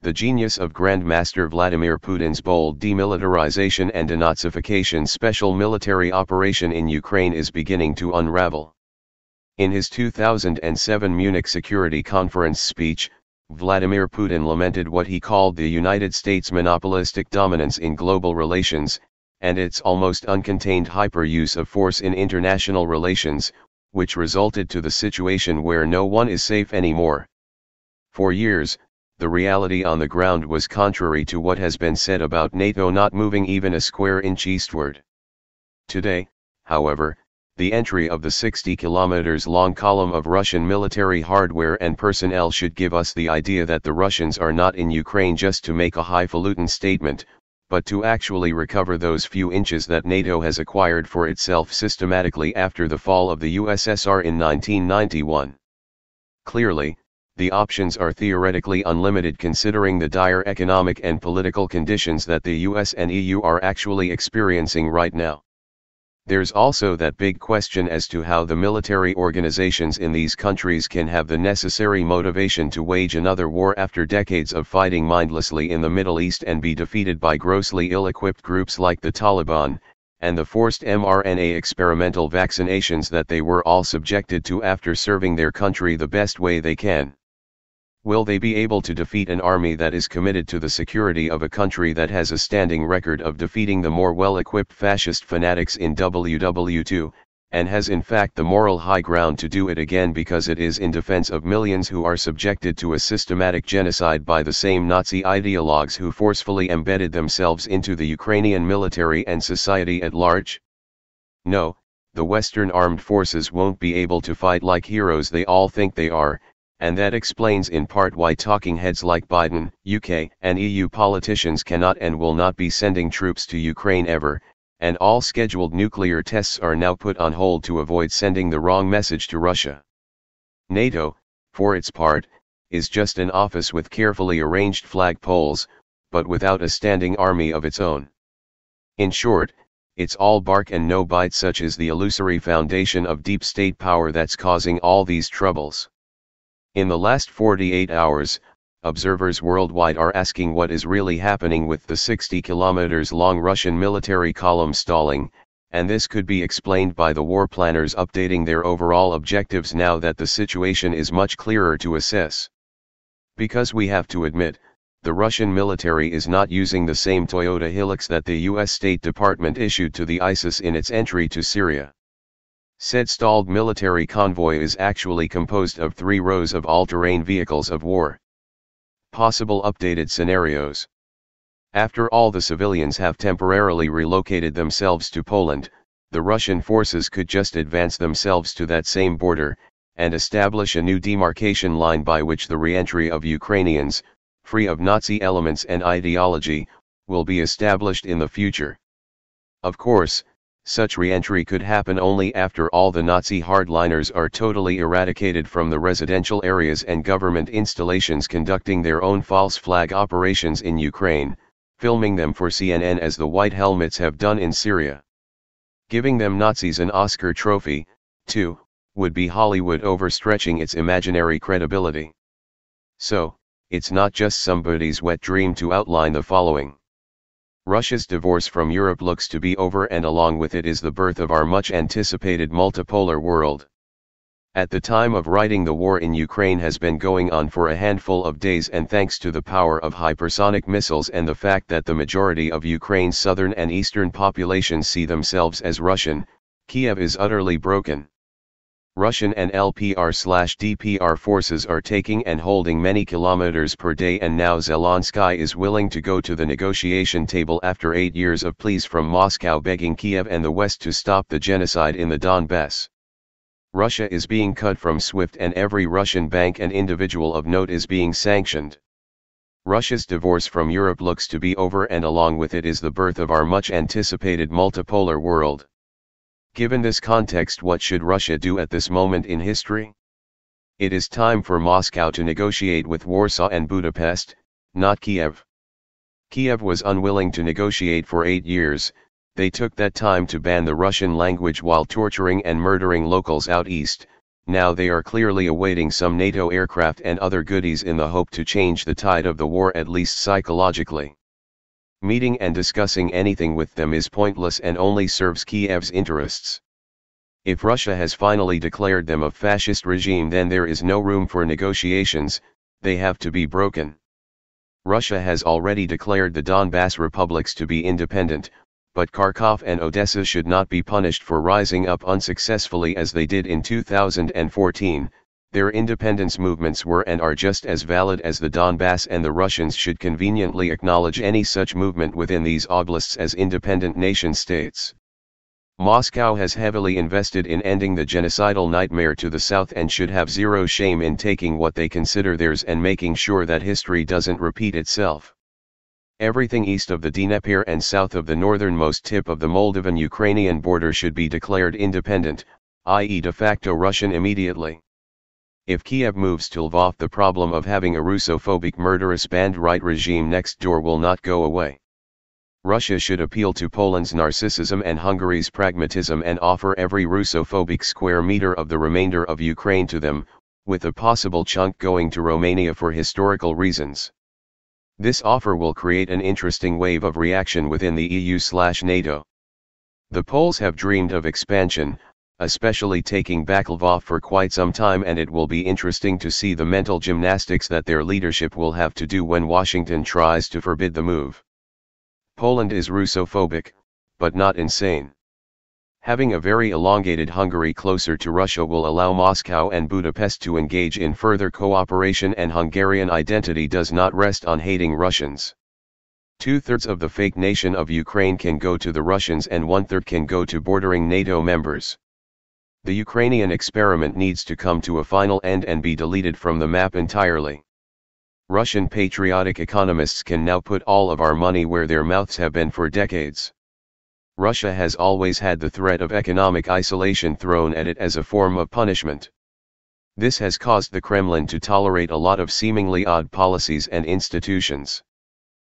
The genius of Grandmaster Vladimir Putin's bold demilitarization and denazification special military operation in Ukraine is beginning to unravel. In his 2007 Munich Security Conference speech, Vladimir Putin lamented what he called the United States' monopolistic dominance in global relations, and its almost uncontained hyper-use of force in international relations, which resulted to the situation where no one is safe anymore. For years, the reality on the ground was contrary to what has been said about NATO not moving even a square inch eastward. Today, however, the entry of the 60 kilometers long column of Russian military hardware and personnel should give us the idea that the Russians are not in Ukraine just to make a highfalutin statement, but to actually recover those few inches that NATO has acquired for itself systematically after the fall of the USSR in 1991. Clearly, the options are theoretically unlimited considering the dire economic and political conditions that the US and EU are actually experiencing right now. There's also that big question as to how the military organizations in these countries can have the necessary motivation to wage another war after decades of fighting mindlessly in the Middle East and be defeated by grossly ill-equipped groups like the Taliban, and the forced mRNA experimental vaccinations that they were all subjected to after serving their country the best way they can. Will they be able to defeat an army that is committed to the security of a country that has a standing record of defeating the more well-equipped fascist fanatics in WW2, and has in fact the moral high ground to do it again because it is in defense of millions who are subjected to a systematic genocide by the same Nazi ideologues who forcefully embedded themselves into the Ukrainian military and society at large? No, the Western armed forces won't be able to fight like heroes they all think they are, and that explains in part why talking heads like Biden, UK, and EU politicians cannot and will not be sending troops to Ukraine ever, and all scheduled nuclear tests are now put on hold to avoid sending the wrong message to Russia. NATO, for its part, is just an office with carefully arranged flagpoles, but without a standing army of its own. In short, it's all bark and no bite, such is the illusory foundation of deep state power that's causing all these troubles. In the last 48 hours, observers worldwide are asking what is really happening with the 60 kilometers long Russian military column stalling, and this could be explained by the war planners updating their overall objectives now that the situation is much clearer to assess. Because we have to admit, the Russian military is not using the same Toyota Hilux that the US State Department issued to the ISIS in its entry to Syria. Said stalled military convoy is actually composed of 3 rows of all-terrain vehicles of war. Possible updated scenarios. After all the civilians have temporarily relocated themselves to Poland, the Russian forces could just advance themselves to that same border, and establish a new demarcation line by which the re-entry of Ukrainians, free of Nazi elements and ideology, will be established in the future. Of course, such re-entry could happen only after all the Nazi hardliners are totally eradicated from the residential areas and government installations conducting their own false flag operations in Ukraine, filming them for CNN as the White Helmets have done in Syria. Giving them Nazis an Oscar trophy, too, would be Hollywood overstretching its imaginary credibility. So, it's not just somebody's wet dream to outline the following. Russia's divorce from Europe looks to be over, and along with it is the birth of our much-anticipated multipolar world. At the time of writing, the war in Ukraine has been going on for a handful of days, and thanks to the power of hypersonic missiles and the fact that the majority of Ukraine's southern and eastern populations see themselves as Russian, Kiev is utterly broken. Russian and LPR/DPR forces are taking and holding many kilometers per day, and now Zelensky is willing to go to the negotiation table after 8 years of pleas from Moscow begging Kiev and the West to stop the genocide in the Donbass. Russia is being cut from SWIFT, and every Russian bank and individual of note is being sanctioned. Russia's divorce from Europe looks to be over, and along with it is the birth of our much-anticipated multipolar world. Given this context, what should Russia do at this moment in history? It is time for Moscow to negotiate with Warsaw and Budapest, not Kiev. Kiev was unwilling to negotiate for 8 years. They took that time to ban the Russian language while torturing and murdering locals out east, now they are clearly awaiting some NATO aircraft and other goodies in the hope to change the tide of the war, at least psychologically. Meeting and discussing anything with them is pointless and only serves Kiev's interests. If Russia has finally declared them a fascist regime, then there is no room for negotiations, they have to be broken. Russia has already declared the Donbas republics to be independent, but Kharkov and Odessa should not be punished for rising up unsuccessfully as they did in 2014, their independence movements were and are just as valid as the Donbas, and the Russians should conveniently acknowledge any such movement within these oblasts as independent nation-states. Moscow has heavily invested in ending the genocidal nightmare to the south and should have zero shame in taking what they consider theirs and making sure that history doesn't repeat itself. Everything east of the Dnieper and south of the northernmost tip of the Moldovan-Ukrainian border should be declared independent, i.e. de facto Russian immediately. If Kiev moves to Lvov, the problem of having a Russophobic murderous band-right regime next door will not go away. Russia should appeal to Poland's narcissism and Hungary's pragmatism and offer every Russophobic square meter of the remainder of Ukraine to them, with a possible chunk going to Romania for historical reasons. This offer will create an interesting wave of reaction within the EU/NATO. The Poles have dreamed of expansion, especially taking back Lvov, for quite some time, and it will be interesting to see the mental gymnastics that their leadership will have to do when Washington tries to forbid the move. Poland is Russophobic, but not insane. Having a very elongated Hungary closer to Russia will allow Moscow and Budapest to engage in further cooperation, and Hungarian identity does not rest on hating Russians. 2/3 of the fake nation of Ukraine can go to the Russians and 1/3 can go to bordering NATO members. The Ukrainian experiment needs to come to a final end and be deleted from the map entirely. Russian patriotic economists can now put all of our money where their mouths have been for decades. Russia has always had the threat of economic isolation thrown at it as a form of punishment. This has caused the Kremlin to tolerate a lot of seemingly odd policies and institutions.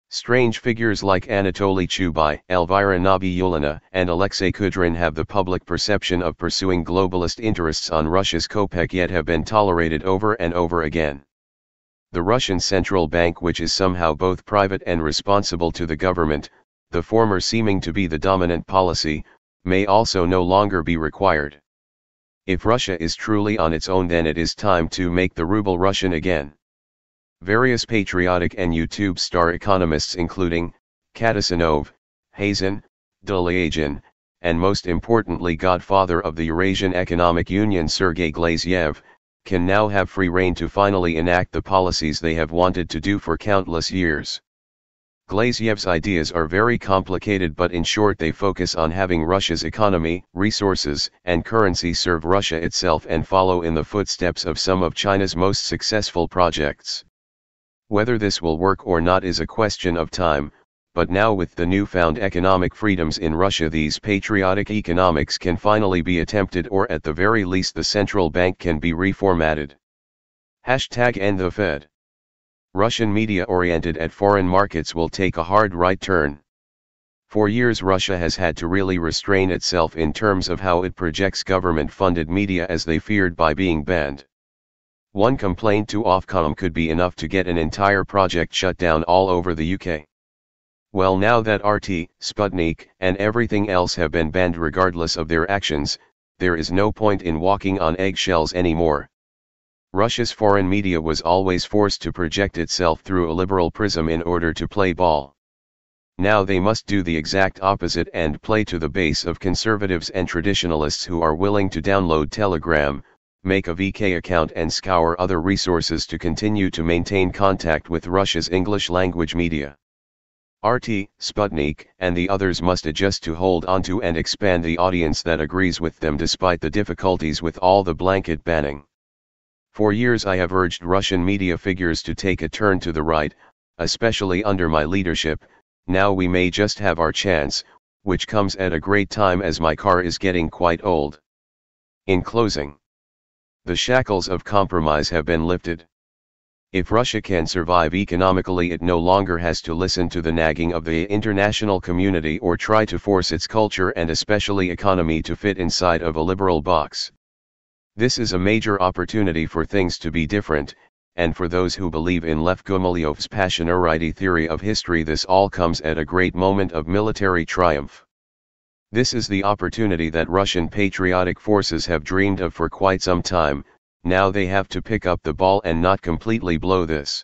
Strange figures like Anatoly Chubai, Elvira Nabiullina, and Alexei Kudrin have the public perception of pursuing globalist interests on Russia's kopeck, yet have been tolerated over and over again. The Russian central bank, which is somehow both private and responsible to the government, the former seeming to be the dominant policy, may also no longer be required. If Russia is truly on its own, then it is time to make the ruble Russian again. Various patriotic and YouTube star economists, including Katasanov, Hazen, Delyagin, and most importantly godfather of the Eurasian Economic Union Sergei Glazyev, can now have free rein to finally enact the policies they have wanted to do for countless years. Glazyev's ideas are very complicated, but in short they focus on having Russia's economy, resources, and currency serve Russia itself and follow in the footsteps of some of China's most successful projects. Whether this will work or not is a question of time, but now with the newfound economic freedoms in Russia, these patriotic economics can finally be attempted, or at the very least the central bank can be reformatted. #End the Fed. Russian media oriented at foreign markets will take a hard right turn. For years Russia has had to really restrain itself in terms of how it projects government-funded media, as they feared by being banned. One complaint to Ofcom could be enough to get an entire project shut down all over the UK. Well, now that RT, Sputnik, and everything else have been banned regardless of their actions, there is no point in walking on eggshells anymore. Russia's foreign media was always forced to project itself through a liberal prism in order to play ball. Now they must do the exact opposite and play to the base of conservatives and traditionalists who are willing to download Telegram, make a VK account and scour other resources to continue to maintain contact with Russia's English-language media. RT, Sputnik, and the others must adjust to hold onto and expand the audience that agrees with them despite the difficulties with all the blanket banning. For years I have urged Russian media figures to take a turn to the right, especially under my leadership. Now we may just have our chance, which comes at a great time as my car is getting quite old. In closing, the shackles of compromise have been lifted. If Russia can survive economically, it no longer has to listen to the nagging of the international community or try to force its culture and especially economy to fit inside of a liberal box. This is a major opportunity for things to be different, and for those who believe in Lev Gumilyov's Passionarity theory of history, this all comes at a great moment of military triumph. This is the opportunity that Russian patriotic forces have dreamed of for quite some time. Now they have to pick up the ball and not completely blow this.